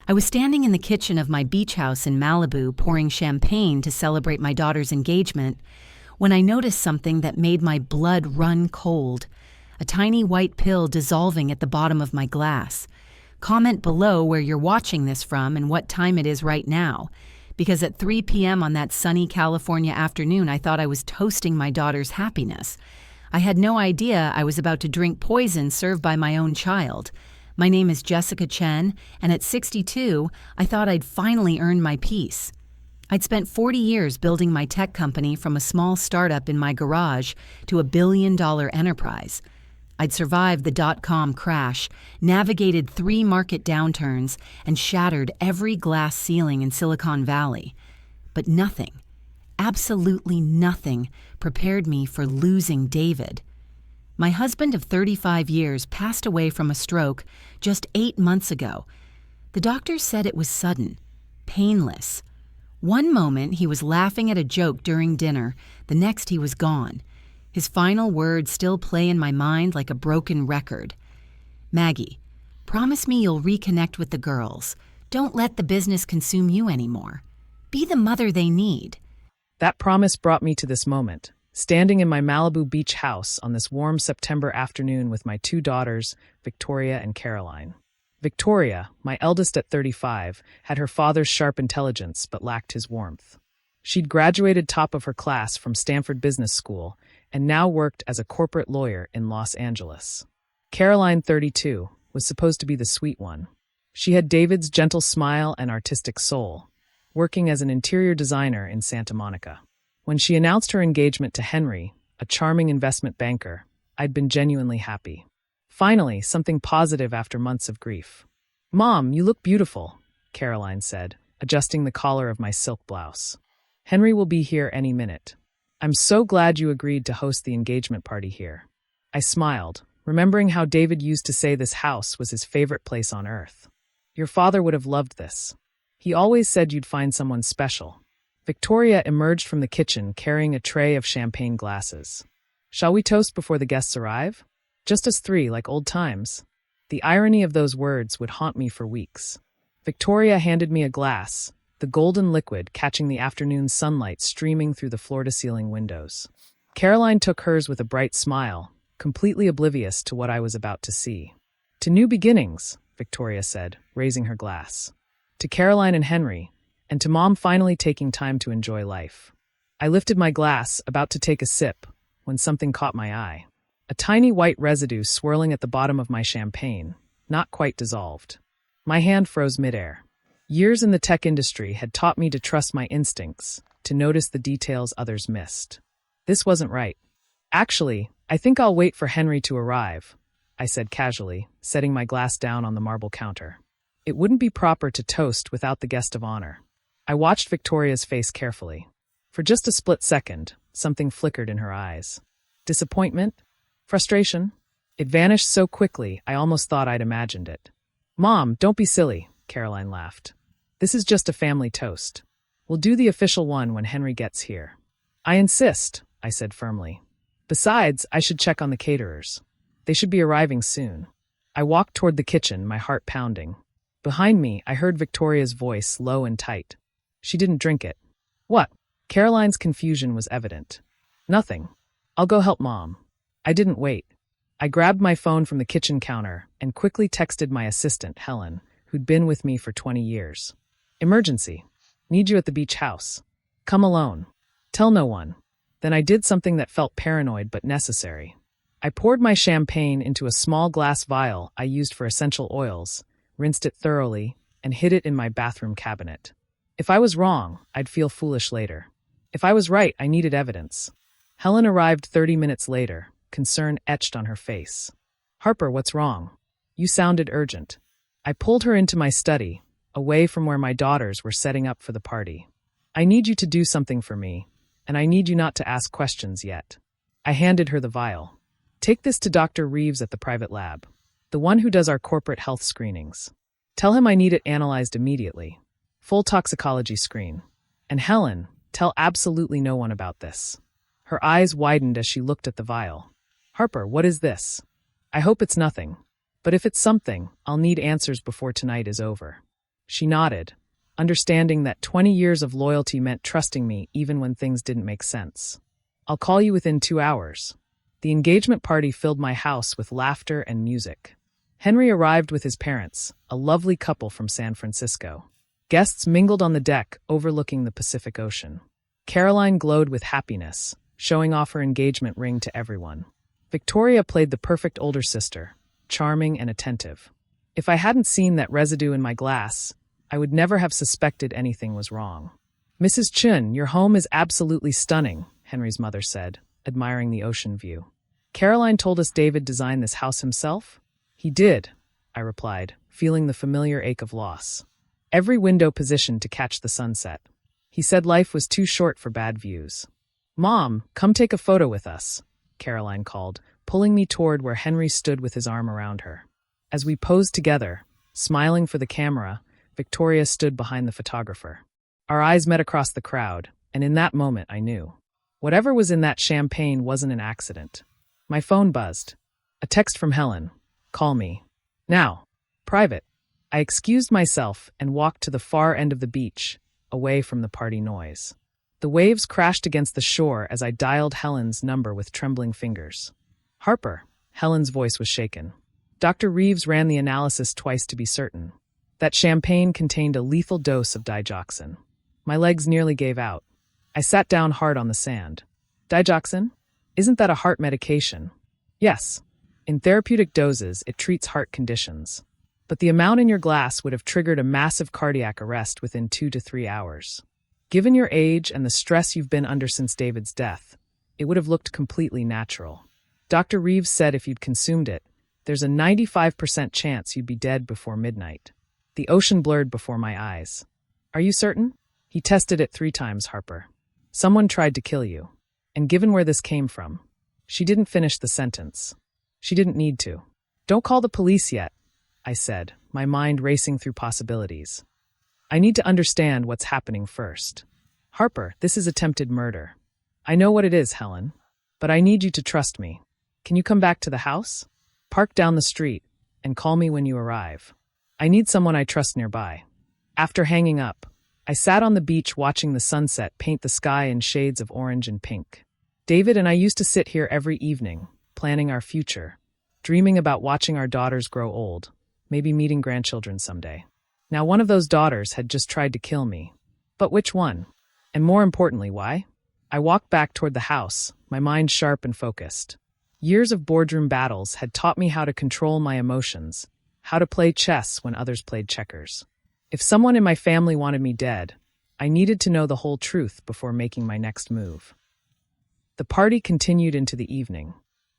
I was standing in the kitchen of my beach house in Malibu pouring champagne to celebrate my daughter's engagement when I noticed something that made my blood run cold. A tiny white pill dissolving at the bottom of my glass. Comment below where you're watching this from and what time it is right now, because at 3 p.m. on that sunny California afternoon I thought I was toasting my daughter's happiness. I had no idea I was about to drink poison served by my own child. My name is Jessica Chen, and at 62, I thought I'd finally earned my peace. I'd spent 40 years building my tech company from a small startup in my garage to a billion-dollar enterprise. I'd survived the dot-com crash, navigated 3 market downturns, and shattered every glass ceiling in Silicon Valley. But nothing, absolutely nothing, prepared me for losing David. My husband of 35 years passed away from a stroke just 8 months ago. The doctors said it was sudden, painless. One moment he was laughing at a joke during dinner, the next he was gone. His final words still play in my mind like a broken record. "Maggie, promise me you'll reconnect with the girls. Don't let the business consume you anymore. Be the mother they need." That promise brought me to this moment, standing in my Malibu beach house on this warm September afternoon with my 2 daughters, Victoria and Caroline. Victoria, my eldest at 35, had her father's sharp intelligence but lacked his warmth. She'd graduated top of her class from Stanford Business School and now worked as a corporate lawyer in Los Angeles. Caroline, 32, was supposed to be the sweet one. She had David's gentle smile and artistic soul, working as an interior designer in Santa Monica. When she announced her engagement to Henry, a charming investment banker, I'd been genuinely happy. Finally, something positive after months of grief. "Mom, you look beautiful," Caroline said, adjusting the collar of my silk blouse. "Henry will be here any minute. I'm so glad you agreed to host the engagement party here." I smiled, remembering how David used to say this house was his favorite place on earth. "Your father would have loved this. He always said you'd find someone special." Victoria emerged from the kitchen carrying a tray of champagne glasses. "Shall we toast before the guests arrive? Just us 3, like old times." The irony of those words would haunt me for weeks. Victoria handed me a glass, the golden liquid catching the afternoon sunlight streaming through the floor-to-ceiling windows. Caroline took hers with a bright smile, completely oblivious to what I was about to see. "To new beginnings," Victoria said, raising her glass. "To Caroline and Henry, and to Mom finally taking time to enjoy life." I lifted my glass, about to take a sip, when something caught my eye. A tiny white residue swirling at the bottom of my champagne, not quite dissolved. My hand froze midair. Years in the tech industry had taught me to trust my instincts, to notice the details others missed. This wasn't right. "Actually, I think I'll wait for Henry to arrive," I said casually, setting my glass down on the marble counter. It wouldn't be proper to toast without the guest of honor. I watched Victoria's face carefully. For just a split second, something flickered in her eyes. Disappointment? Frustration? It vanished so quickly I almost thought I'd imagined it. "Mom, don't be silly," Caroline laughed. "This is just a family toast. We'll do the official one when Henry gets here." "I insist," I said firmly. "Besides, I should check on the caterers. They should be arriving soon." I walked toward the kitchen, my heart pounding. Behind me, I heard Victoria's voice, low and tight. "She didn't drink it." "What?" Caroline's confusion was evident. "Nothing. I'll go help Mom." I didn't wait. I grabbed my phone from the kitchen counter and quickly texted my assistant, Helen, who'd been with me for 20 years. "Emergency. Need you at the beach house. Come alone. Tell no one." Then I did something that felt paranoid but necessary. I poured my champagne into a small glass vial I used for essential oils, rinsed it thoroughly, and hid it in my bathroom cabinet. If I was wrong, I'd feel foolish later. If I was right, I needed evidence. Helen arrived 30 minutes later, concern etched on her face. "Harper, what's wrong? You sounded urgent." I pulled her into my study, away from where my daughters were setting up for the party. "I need you to do something for me, and I need you not to ask questions yet." I handed her the vial. "Take this to Dr. Reeves at the private lab, the one who does our corporate health screenings. Tell him I need it analyzed immediately. Full toxicology screen. And Helen, tell absolutely no one about this." Her eyes widened as she looked at the vial. "Harper, what is this? I hope it's nothing. But if it's something, I'll need answers before tonight is over." She nodded, understanding that 20 years of loyalty meant trusting me even when things didn't make sense. I'll call you within 2 hours. The engagement party filled my house with laughter and music. Henry arrived with his parents, a lovely couple from San Francisco. Guests mingled on the deck overlooking the Pacific Ocean. Caroline glowed with happiness, showing off her engagement ring to everyone. Victoria played the perfect older sister, charming and attentive. If I hadn't seen that residue in my glass, I would never have suspected anything was wrong. "Mrs. Chun, your home is absolutely stunning," Henry's mother said, admiring the ocean view. "Caroline told us David designed this house himself?" "He did," I replied, feeling the familiar ache of loss. Every window positioned to catch the sunset. He said life was too short for bad views. "Mom, come take a photo with us," Caroline called, pulling me toward where Henry stood with his arm around her. As we posed together, smiling for the camera, Victoria stood behind the photographer. Our eyes met across the crowd, and in that moment I knew. Whatever was in that champagne wasn't an accident. My phone buzzed. A text from Helen. "Call me. Now. Private." I excused myself and walked to the far end of the beach, away from the party noise. The waves crashed against the shore as I dialed Helen's number with trembling fingers. "Harper." Helen's voice was shaken. "Dr. Reeves ran the analysis twice to be certain. That champagne contained a lethal dose of digoxin." My legs nearly gave out. I sat down hard on the sand. "Digoxin? Isn't that a heart medication?" "Yes. In therapeutic doses, it treats heart conditions. But the amount in your glass would have triggered a massive cardiac arrest within 2 to 3 hours. Given your age and the stress you've been under since David's death, it would have looked completely natural. Dr. Reeves said if you'd consumed it, there's a 95% chance you'd be dead before midnight." The ocean blurred before my eyes. "Are you certain?" "He tested it 3 times, Harper. Someone tried to kill you. And given where this came from..." She didn't finish the sentence. She didn't need to. "Don't call the police yet," I said, my mind racing through possibilities. "I need to understand what's happening first." "Harper, this is attempted murder." "I know what it is, Helen. But I need you to trust me. Can you come back to the house? Park down the street, and call me when you arrive. I need someone I trust nearby." After hanging up, I sat on the beach watching the sunset paint the sky in shades of orange and pink. David and I used to sit here every evening, planning our future, dreaming about watching our daughters grow old, maybe meeting grandchildren someday. Now one of those daughters had just tried to kill me. But which one? And more importantly, why? I walked back toward the house, my mind sharp and focused. Years of boardroom battles had taught me how to control my emotions, how to play chess when others played checkers. If someone in my family wanted me dead, I needed to know the whole truth before making my next move. The party continued into the evening.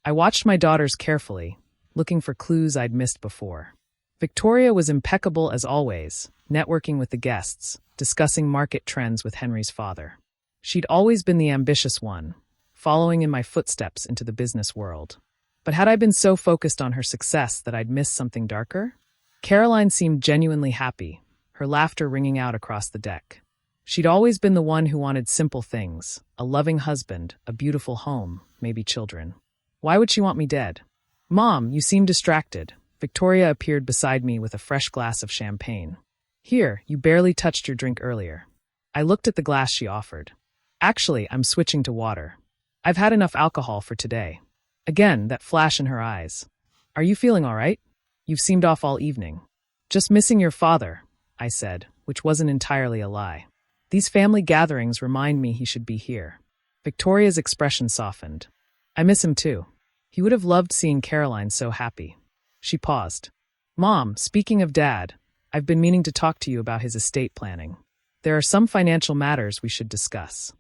I watched my daughters carefully, looking for clues I'd missed before. Victoria was impeccable as always, networking with the guests, discussing market trends with Henry's father. She'd always been the ambitious one, following in my footsteps into the business world. But had I been so focused on her success that I'd missed something darker? Caroline seemed genuinely happy, her laughter ringing out across the deck. She'd always been the one who wanted simple things, a loving husband, a beautiful home, maybe children. Why would she want me dead? "Mom, you seem distracted." Victoria appeared beside me with a fresh glass of champagne. "Here, you barely touched your drink earlier." I looked at the glass she offered. "Actually, I'm switching to water. I've had enough alcohol for today." Again, that flash in her eyes. "Are you feeling all right? You've seemed off all evening." "Just missing your father," I said, which wasn't entirely a lie. "These family gatherings remind me he should be here." Victoria's expression softened. "I miss him too. He would have loved seeing Caroline so happy." She paused. "Mom, speaking of Dad, I've been meaning to talk to you about his estate planning. There are some financial matters we should discuss."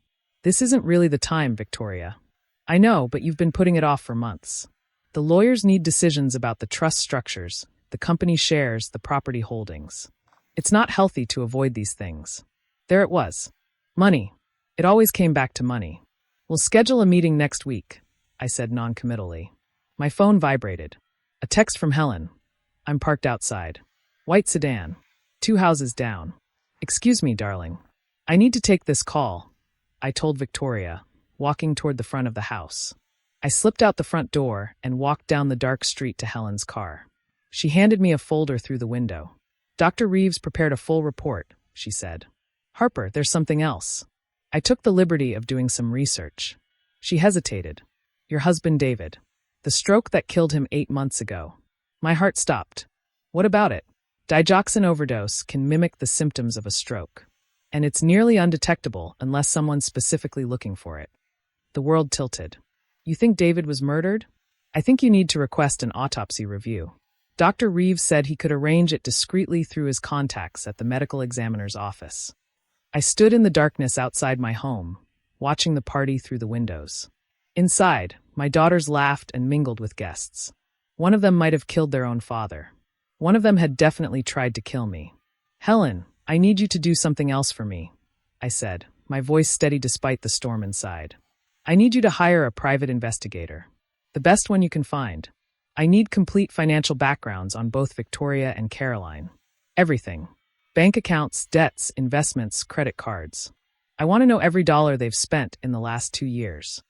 "This isn't really the time, Victoria." "I know, but you've been putting it off for months. The lawyers need decisions about the trust structures, the company shares, the property holdings. It's not healthy to avoid these things." There it was. Money. It always came back to money. "We'll schedule a meeting next week," I said noncommittally. My phone vibrated. A text from Helen. "I'm parked outside. White sedan. 2 houses down. Excuse me, darling. I need to take this call," I told Victoria, walking toward the front of the house. I slipped out the front door and walked down the dark street to Helen's car. She handed me a folder through the window. Dr. Reeves prepared a full report, she said. Harper, there's something else. I took the liberty of doing some research. She hesitated. Your husband, David. The stroke that killed him 8 months ago. My heart stopped. What about it? Digoxin overdose can mimic the symptoms of a stroke. And it's nearly undetectable unless someone's specifically looking for it. The world tilted. You think David was murdered? I think you need to request an autopsy review. Dr. Reeves said he could arrange it discreetly through his contacts at the medical examiner's office. I stood in the darkness outside my home, watching the party through the windows. Inside, my daughters laughed and mingled with guests. One of them might have killed their own father. One of them had definitely tried to kill me. Helen, I need you to do something else for me, I said, my voice steady despite the storm inside. I need you to hire a private investigator. The best one you can find. I need complete financial backgrounds on both Victoria and Caroline. Everything. Bank accounts, debts, investments, credit cards. I want to know every dollar they've spent in the last 2 years.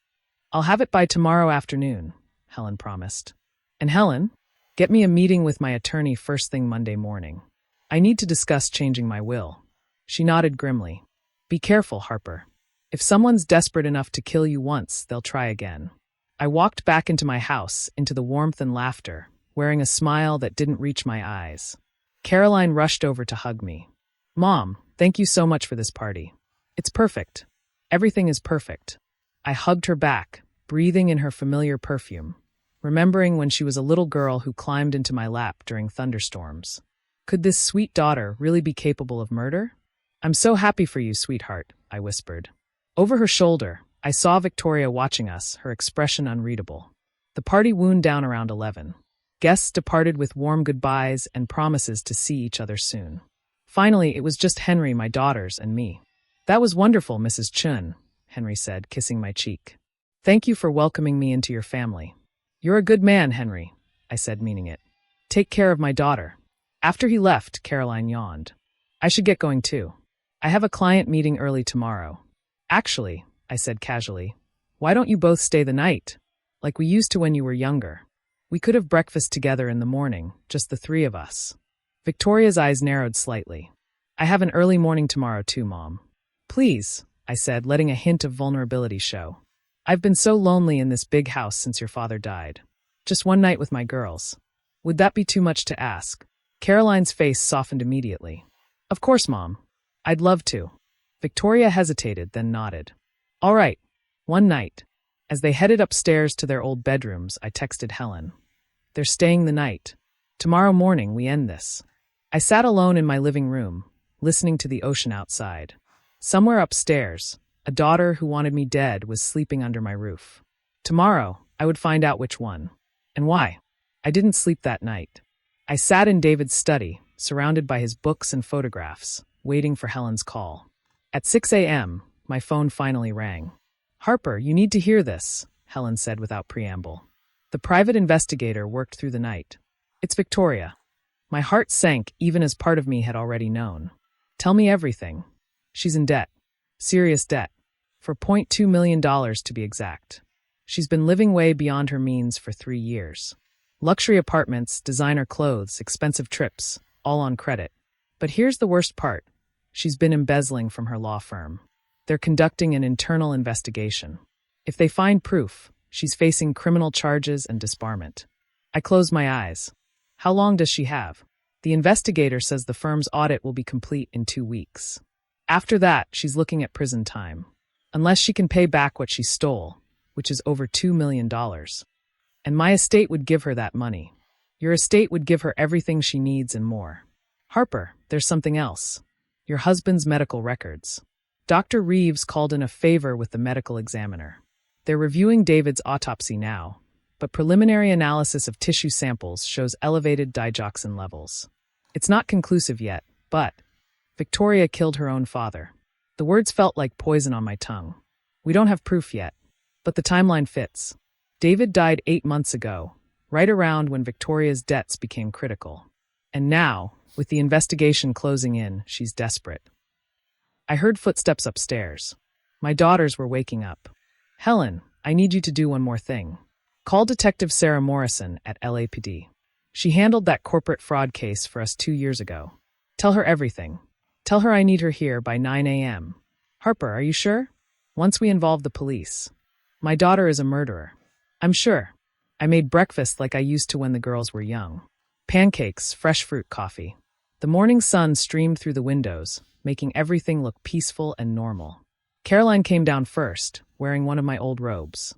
I'll have it by tomorrow afternoon, Helen promised. And Helen, get me a meeting with my attorney first thing Monday morning. I need to discuss changing my will. She nodded grimly. Be careful, Harper. If someone's desperate enough to kill you once, they'll try again. I walked back into my house, into the warmth and laughter, wearing a smile that didn't reach my eyes. Caroline rushed over to hug me. Mom, thank you so much for this party. It's perfect. Everything is perfect. I hugged her back, breathing in her familiar perfume, remembering when she was a little girl who climbed into my lap during thunderstorms. Could this sweet daughter really be capable of murder? I'm so happy for you, sweetheart, I whispered. Over her shoulder, I saw Victoria watching us, her expression unreadable. The party wound down around 11. Guests departed with warm goodbyes and promises to see each other soon. Finally, it was just Henry, my daughters, and me. That was wonderful, Mrs. Chun, Henry said, kissing my cheek. Thank you for welcoming me into your family. You're a good man, Henry, I said, meaning it. Take care of my daughter. After he left, Caroline yawned. I should get going too. I have a client meeting early tomorrow. Actually, I said casually, why don't you both stay the night? Like we used to when you were younger. We could have breakfast together in the morning, just the 3 of us. Victoria's eyes narrowed slightly. I have an early morning tomorrow too, Mom. Please, I said, letting a hint of vulnerability show. I've been so lonely in this big house since your father died. Just one night with my girls. Would that be too much to ask? Caroline's face softened immediately. Of course, Mom. I'd love to. Victoria hesitated, then nodded. All right, one night. As they headed upstairs to their old bedrooms, I texted Helen. They're staying the night. Tomorrow morning, we end this. I sat alone in my living room, listening to the ocean outside. Somewhere upstairs, a daughter who wanted me dead was sleeping under my roof. Tomorrow, I would find out which one. And why. I didn't sleep that night. I sat in David's study, surrounded by his books and photographs, waiting for Helen's call. At 6 a.m., my phone finally rang. Harper, you need to hear this, Helen said without preamble. The private investigator worked through the night. It's Victoria. My heart sank even as part of me had already known. Tell me everything. She's in debt. Serious debt. For $0.2 million to be exact. She's been living way beyond her means for 3 years. Luxury apartments, designer clothes, expensive trips, all on credit. But here's the worst part. She's been embezzling from her law firm. They're conducting an internal investigation. If they find proof, she's facing criminal charges and disbarment. I closed my eyes. How long does she have? The investigator says the firm's audit will be complete in 2 weeks. After that, she's looking at prison time. Unless she can pay back what she stole, which is over $2 million. And my estate would give her that money. Your estate would give her everything she needs and more. Harper, there's something else. Your husband's medical records. Dr. Reeves called in a favor with the medical examiner. They're reviewing David's autopsy now, but preliminary analysis of tissue samples shows elevated digoxin levels. It's not conclusive yet, but Victoria killed her own father. The words felt like poison on my tongue. We don't have proof yet, but the timeline fits. David died 8 months ago, right around when Victoria's debts became critical. And now, with the investigation closing in, she's desperate. I heard footsteps upstairs. My daughters were waking up. Helen, I need you to do one more thing. Call Detective Sarah Morrison at LAPD. She handled that corporate fraud case for us 2 years ago. Tell her everything. Tell her I need her here by 9 a.m. Harper, are you sure? Once we involve the police. My daughter is a murderer. I'm sure. I made breakfast like I used to when the girls were young. Pancakes, fresh fruit coffee. The morning sun streamed through the windows, making everything look peaceful and normal. Caroline came down first, wearing one of my old robes.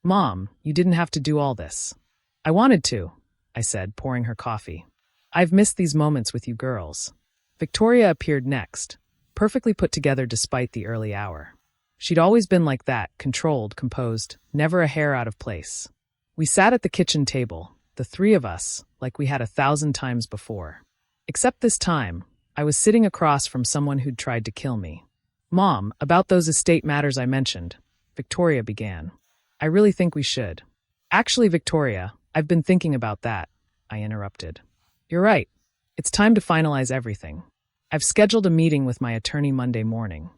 Mom, you didn't have to do all this. I wanted to, I said, pouring her coffee. I've missed these moments with you girls. Victoria appeared next, perfectly put together despite the early hour. She'd always been like that, controlled, composed, never a hair out of place. We sat at the kitchen table, the three of us, like we had 1,000 times before. Except this time, I was sitting across from someone who'd tried to kill me. Mom, about those estate matters I mentioned, Victoria began. I really think we should. Actually, Victoria, I've been thinking about that, I interrupted. You're right. It's time to finalize everything. I've scheduled a meeting with my attorney Monday morning.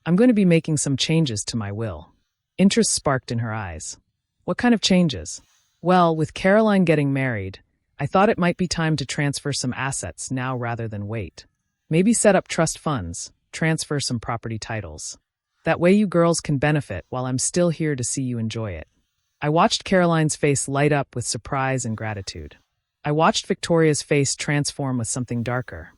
I'm going to be making some changes to my will. Interest sparked in her eyes. What kind of changes? Well, with Caroline getting married, I thought it might be time to transfer some assets now rather than wait. Maybe set up trust funds, transfer some property titles. That way you girls can benefit while I'm still here to see you enjoy it. I watched Caroline's face light up with surprise and gratitude. I watched Victoria's face transform with something darker.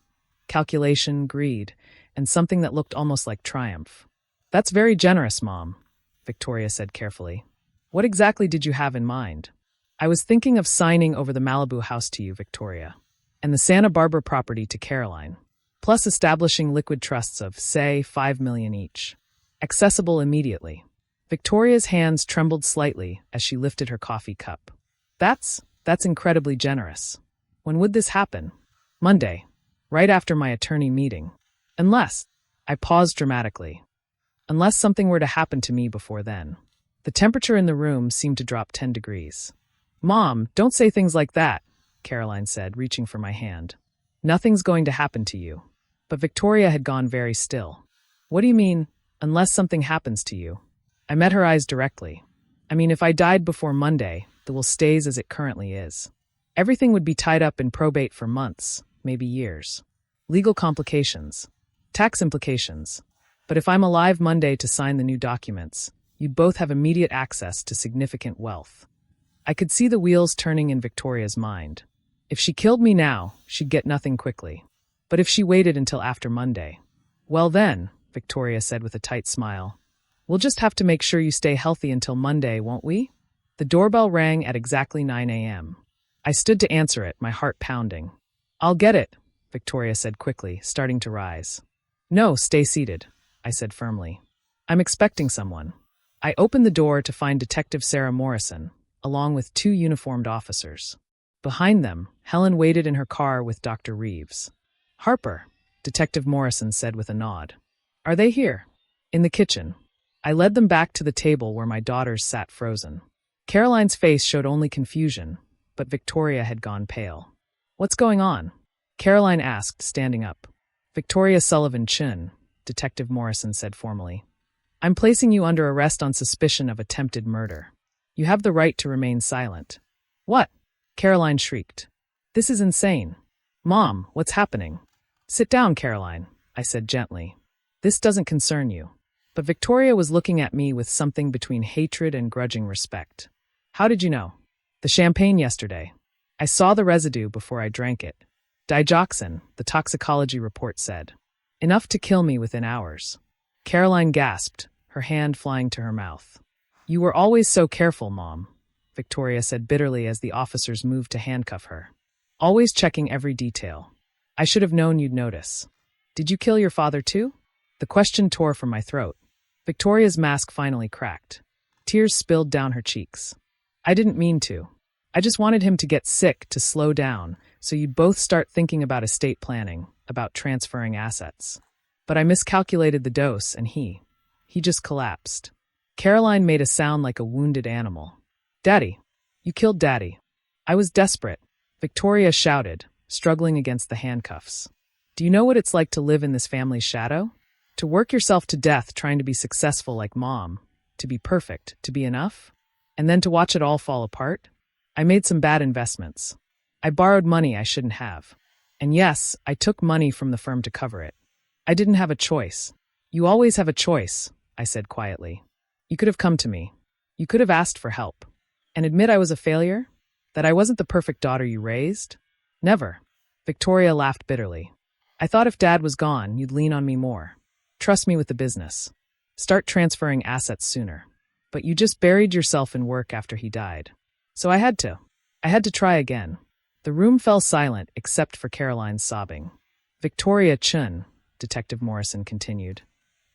Calculation, greed, and something that looked almost like triumph. That's very generous, Mom, Victoria said carefully. What exactly did you have in mind? I was thinking of signing over the Malibu house to you, Victoria, and the Santa Barbara property to Caroline, plus establishing liquid trusts of, say, $5 million each. Accessible immediately. Victoria's hands trembled slightly as she lifted her coffee cup. That's incredibly generous. When would this happen? Monday, right after my attorney meeting. I paused dramatically. Unless something were to happen to me before then. The temperature in the room seemed to drop 10 degrees. Mom, don't say things like that, Caroline said, reaching for my hand. Nothing's going to happen to you. But Victoria had gone very still. What do you mean, unless something happens to you? I met her eyes directly. I mean, if I died before Monday, the will stays as it currently is. Everything would be tied up in probate for months, maybe years. Legal complications. Tax implications. But if I'm alive Monday to sign the new documents, you'd both have immediate access to significant wealth. I could see the wheels turning in Victoria's mind. If she killed me now, she'd get nothing quickly. But if she waited until after Monday, well then, Victoria said with a tight smile, we'll just have to make sure you stay healthy until Monday, won't we? The doorbell rang at exactly 9 a.m. I stood to answer it, my heart pounding. I'll get it, Victoria said quickly, starting to rise. No, stay seated, I said firmly. I'm expecting someone. I opened the door to find Detective Sarah Morrison, along with 2 uniformed officers. Behind them, Helen waited in her car with Dr. Reeves. Harper, Detective Morrison said with a nod. Are they here? In the kitchen. I led them back to the table where my daughters sat frozen. Caroline's face showed only confusion, but Victoria had gone pale. What's going on? Caroline asked, standing up. Victoria Sullivan Chun, Detective Morrison said formally. I'm placing you under arrest on suspicion of attempted murder. You have the right to remain silent. What? Caroline shrieked. This is insane. Mom, what's happening? Sit down, Caroline, I said gently. This doesn't concern you. But Victoria was looking at me with something between hatred and grudging respect. How did you know? The champagne yesterday. I saw the residue before I drank it. Digoxin, the toxicology report said. Enough to kill me within hours. Caroline gasped, her hand flying to her mouth. You were always so careful, Mom, Victoria said bitterly as the officers moved to handcuff her. Always checking every detail. I should have known you'd notice. Did you kill your father too? The question tore from my throat. Victoria's mask finally cracked. Tears spilled down her cheeks. I didn't mean to. I just wanted him to get sick, to slow down, so you'd both start thinking about estate planning, about transferring assets. But I miscalculated the dose, and he just collapsed. Caroline made a sound like a wounded animal. Daddy, you killed Daddy. I was desperate, Victoria shouted, struggling against the handcuffs. Do you know what it's like to live in this family's shadow? To work yourself to death trying to be successful like Mom, to be perfect, to be enough, and then to watch it all fall apart? I made some bad investments. I borrowed money I shouldn't have. And yes, I took money from the firm to cover it. I didn't have a choice. You always have a choice, I said quietly. You could have come to me. You could have asked for help. And admit I was a failure? That I wasn't the perfect daughter you raised? Never. Victoria laughed bitterly. I thought if Dad was gone, you'd lean on me more. Trust me with the business. Start transferring assets sooner. But you just buried yourself in work after he died. So I had to. I had to try again. The room fell silent except for Caroline's sobbing. Victoria Chun, Detective Morrison continued.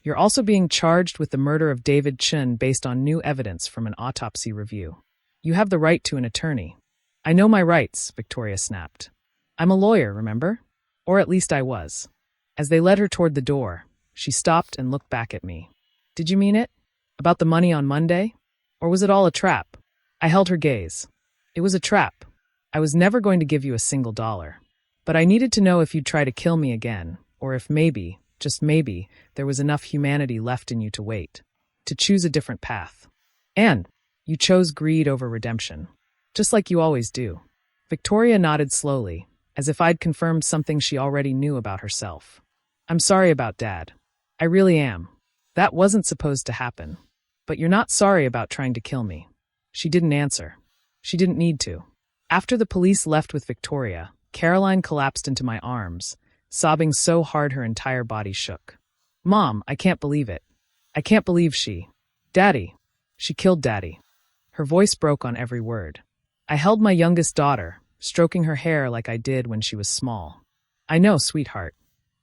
You're also being charged with the murder of David Chun based on new evidence from an autopsy review. You have the right to an attorney. I know my rights, Victoria snapped. I'm a lawyer, remember? Or at least I was. As they led her toward the door, she stopped and looked back at me. Did you mean it? About the money on Monday? Or was it all a trap? I held her gaze. It was a trap. I was never going to give you a single dollar. But I needed to know if you'd try to kill me again, or if maybe, just maybe, there was enough humanity left in you to wait, to choose a different path. And you chose greed over redemption, just like you always do. Victoria nodded slowly, as if I'd confirmed something she already knew about herself. I'm sorry about Dad. I really am. That wasn't supposed to happen. But you're not sorry about trying to kill me. She didn't answer. She didn't need to. After the police left with Victoria, Caroline collapsed into my arms, sobbing so hard her entire body shook. Mom, I can't believe it. I can't believe she... Daddy. She killed Daddy. Her voice broke on every word. I held my youngest daughter, stroking her hair like I did when she was small. I know, sweetheart.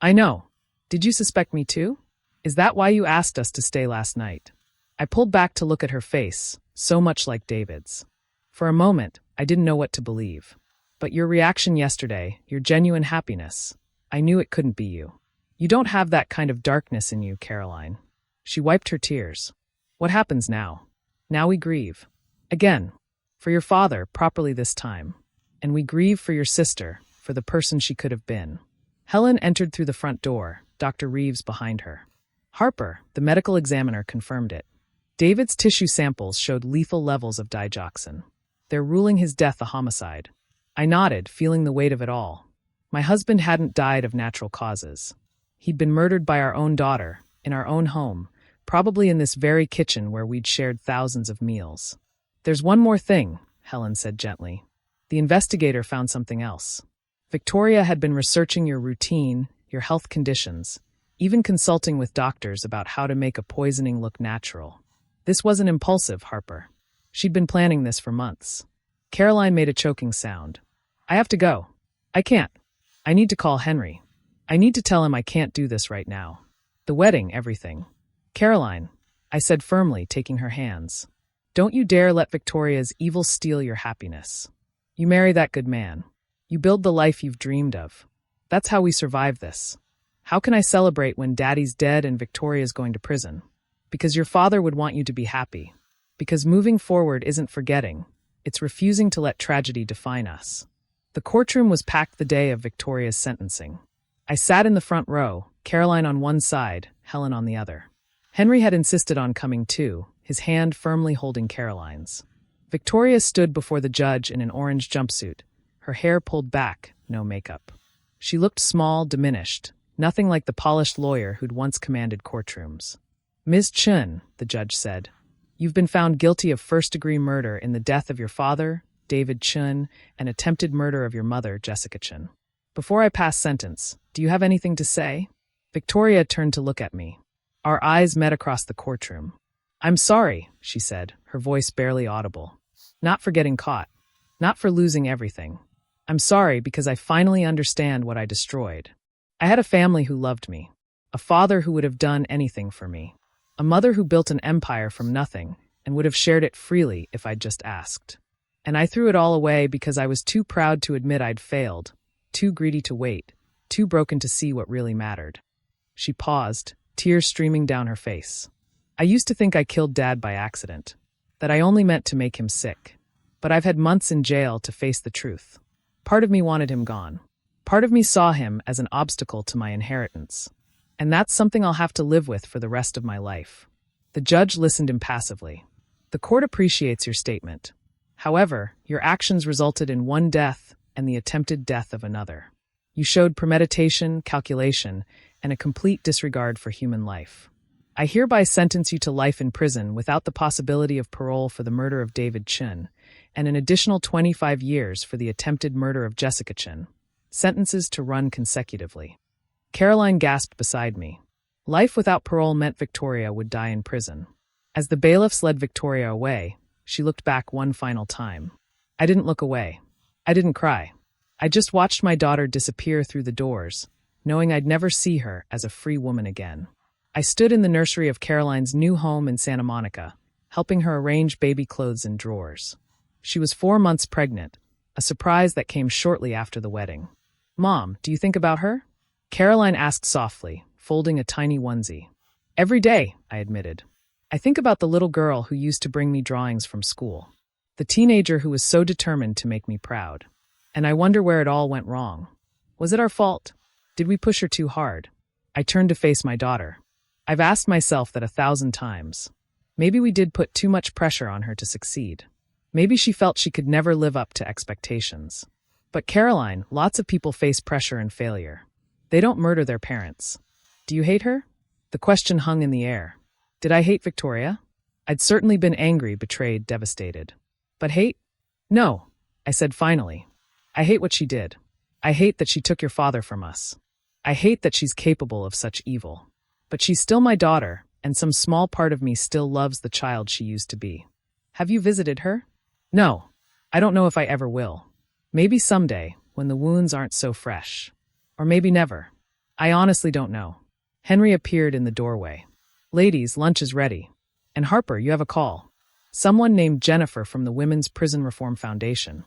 I know. Did you suspect me too? Is that why you asked us to stay last night? I pulled back to look at her face, so much like David's. For a moment, I didn't know what to believe. But your reaction yesterday, your genuine happiness, I knew it couldn't be you. You don't have that kind of darkness in you, Caroline. She wiped her tears. What happens now? Now we grieve. Again. For your father, properly this time. And we grieve for your sister, for the person she could have been. Helen entered through the front door, Dr. Reeves behind her. Harper, the medical examiner, confirmed it. David's tissue samples showed lethal levels of digoxin. They're ruling his death a homicide. I nodded, feeling the weight of it all. My husband hadn't died of natural causes. He'd been murdered by our own daughter, in our own home, probably in this very kitchen where we'd shared thousands of meals. There's one more thing, Helen said gently. The investigator found something else. Victoria had been researching your routine, your health conditions, even consulting with doctors about how to make a poisoning look natural. This wasn't impulsive, Harper. She'd been planning this for months. Caroline made a choking sound. I have to go. I can't. I need to call Henry. I need to tell him I can't do this right now. The wedding, everything. Caroline, I said firmly, taking her hands. Don't you dare let Victoria's evil steal your happiness. You marry that good man. You build the life you've dreamed of. That's how we survive this. How can I celebrate when Daddy's dead and Victoria's going to prison? Because your father would want you to be happy. Because moving forward isn't forgetting. It's refusing to let tragedy define us. The courtroom was packed the day of Victoria's sentencing. I sat in the front row, Caroline on one side, Helen on the other. Henry had insisted on coming too, his hand firmly holding Caroline's. Victoria stood before the judge in an orange jumpsuit, her hair pulled back, no makeup. She looked small, diminished, nothing like the polished lawyer who'd once commanded courtrooms. Ms. Chun, the judge said, you've been found guilty of first-degree murder in the death of your father, David Chun, and attempted murder of your mother, Jessica Chun. Before I pass sentence, do you have anything to say? Victoria turned to look at me. Our eyes met across the courtroom. I'm sorry, she said, her voice barely audible. Not for getting caught. Not for losing everything. I'm sorry because I finally understand what I destroyed. I had a family who loved me. A father who would have done anything for me. A mother who built an empire from nothing and would have shared it freely if I'd just asked. And I threw it all away because I was too proud to admit I'd failed, too greedy to wait, too broken to see what really mattered. She paused, tears streaming down her face. I used to think I killed Dad by accident, that I only meant to make him sick. But I've had months in jail to face the truth. Part of me wanted him gone. Part of me saw him as an obstacle to my inheritance. And that's something I'll have to live with for the rest of my life. The judge listened impassively. The court appreciates your statement. However, your actions resulted in one death and the attempted death of another. You showed premeditation, calculation, and a complete disregard for human life. I hereby sentence you to life in prison without the possibility of parole for the murder of David Chin, and an additional 25 years for the attempted murder of Jessica Chin. Sentences to run consecutively. Caroline gasped beside me. Life without parole meant Victoria would die in prison. As the bailiffs led Victoria away, she looked back one final time. I didn't look away. I didn't cry. I just watched my daughter disappear through the doors, knowing I'd never see her as a free woman again. I stood in the nursery of Caroline's new home in Santa Monica, helping her arrange baby clothes in drawers. She was 4 months pregnant, a surprise that came shortly after the wedding. Mom, do you think about her? Caroline asked softly, folding a tiny onesie. Every day, I admitted. I think about the little girl who used to bring me drawings from school. The teenager who was so determined to make me proud. And I wonder where it all went wrong. Was it our fault? Did we push her too hard? I turned to face my daughter. I've asked myself that 1,000 times. Maybe we did put too much pressure on her to succeed. Maybe she felt she could never live up to expectations. But Caroline, lots of people face pressure and failure. They don't murder their parents. Do you hate her? The question hung in the air. Did I hate Victoria? I'd certainly been angry, betrayed, devastated. But hate? No, I said finally. I hate what she did. I hate that she took your father from us. I hate that she's capable of such evil. But she's still my daughter, and some small part of me still loves the child she used to be. Have you visited her? No, I don't know if I ever will. Maybe someday, when the wounds aren't so fresh. Or maybe never. I honestly don't know. Henry appeared in the doorway. Ladies, lunch is ready. And Harper, you have a call. Someone named Jennifer from the Women's Prison Reform Foundation.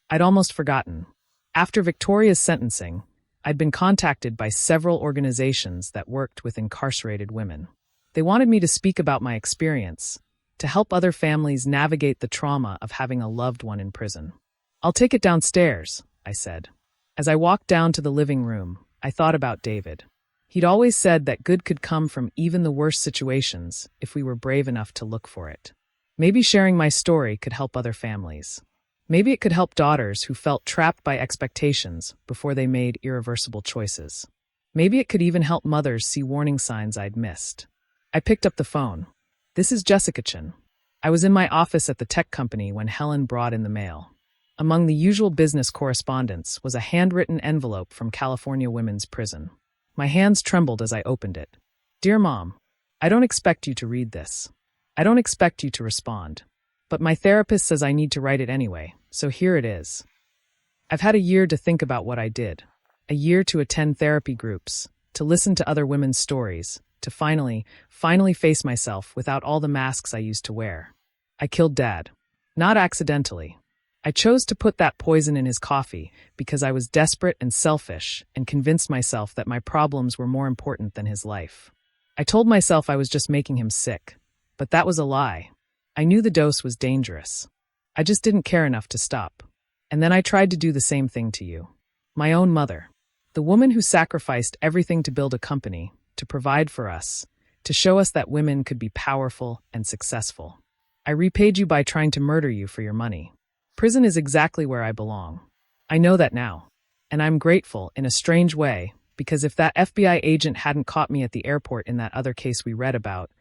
I'd almost forgotten. After Victoria's sentencing, I'd been contacted by several organizations that worked with incarcerated women. They wanted me to speak about my experience, to help other families navigate the trauma of having a loved one in prison. I'll take it downstairs, I said. As I walked down to the living room, I thought about David. He'd always said that good could come from even the worst situations if we were brave enough to look for it. Maybe sharing my story could help other families. Maybe it could help daughters who felt trapped by expectations before they made irreversible choices. Maybe it could even help mothers see warning signs I'd missed. I picked up the phone. This is Jessica Chin. I was in my office at the tech company when Helen brought in the mail. Among the usual business correspondence was a handwritten envelope from California Women's Prison. My hands trembled as I opened it. Dear Mom, I don't expect you to read this. I don't expect you to respond. But my therapist says I need to write it anyway, so here it is. I've had a year to think about what I did. A year to attend therapy groups, to listen to other women's stories, to finally face myself without all the masks I used to wear. I killed Dad. Not accidentally. I chose to put that poison in his coffee because I was desperate and selfish and convinced myself that my problems were more important than his life. I told myself I was just making him sick, but that was a lie. I knew the dose was dangerous. I just didn't care enough to stop. And then I tried to do the same thing to you. My own mother. The woman who sacrificed everything to build a company, to provide for us, to show us that women could be powerful and successful. I repaid you by trying to murder you for your money. Prison is exactly where I belong. I know that now. And I'm grateful, in a strange way, because if that FBI agent hadn't caught me at the airport in that other case we read about,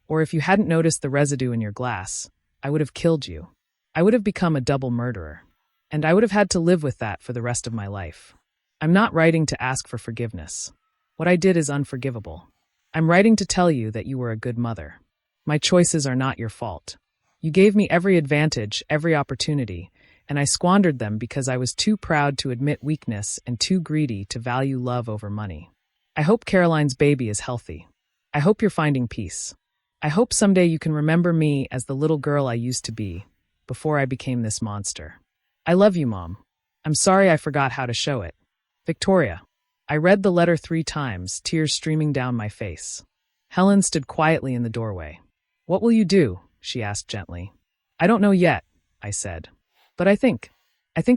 or if you hadn't noticed the residue in your glass, I would have killed you. I would have become a double murderer. And I would have had to live with that for the rest of my life. I'm not writing to ask for forgiveness. What I did is unforgivable. I'm writing to tell you that you were a good mother. My choices are not your fault. You gave me every advantage, every opportunity, and I squandered them because I was too proud to admit weakness and too greedy to value love over money. I hope Caroline's baby is healthy. I hope you're finding peace. I hope someday you can remember me as the little girl I used to be, before I became this monster. I love you, Mom. I'm sorry I forgot how to show it. Victoria. I read the letter 3 times, tears streaming down my face. Helen stood quietly in the doorway. What will you do? She asked gently. I don't know yet, I said. But I think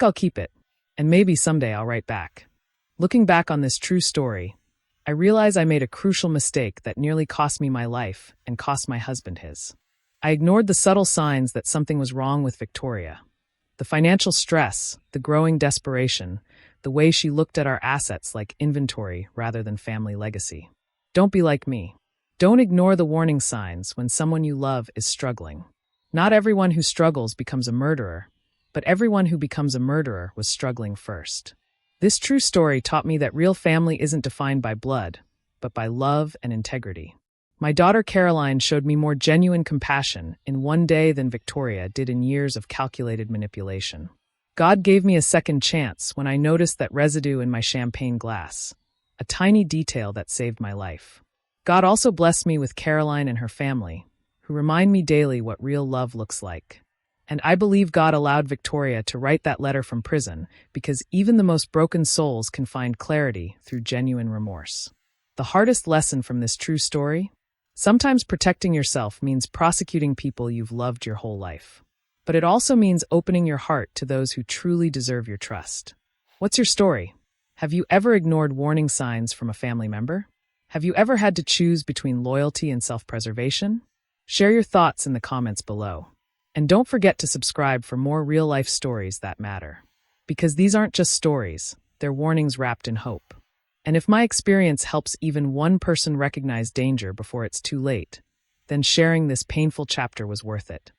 I'll keep it. And maybe someday I'll write back. Looking back on this true story, I realize I made a crucial mistake that nearly cost me my life and cost my husband his. I ignored the subtle signs that something was wrong with Victoria. The financial stress, the growing desperation, the way she looked at our assets like inventory rather than family legacy. Don't be like me. Don't ignore the warning signs when someone you love is struggling. Not everyone who struggles becomes a murderer, but everyone who becomes a murderer was struggling first. This true story taught me that real family isn't defined by blood, but by love and integrity. My daughter Caroline showed me more genuine compassion in one day than Victoria did in years of calculated manipulation. God gave me a second chance when I noticed that residue in my champagne glass, a tiny detail that saved my life. God also blessed me with Caroline and her family, who remind me daily what real love looks like. And I believe God allowed Victoria to write that letter from prison because even the most broken souls can find clarity through genuine remorse. The hardest lesson from this true story? Sometimes protecting yourself means prosecuting people you've loved your whole life. But it also means opening your heart to those who truly deserve your trust. What's your story? Have you ever ignored warning signs from a family member? Have you ever had to choose between loyalty and self-preservation? Share your thoughts in the comments below. And don't forget to subscribe for more real-life stories that matter. Because these aren't just stories, they're warnings wrapped in hope. And if my experience helps even one person recognize danger before it's too late, then sharing this painful chapter was worth it.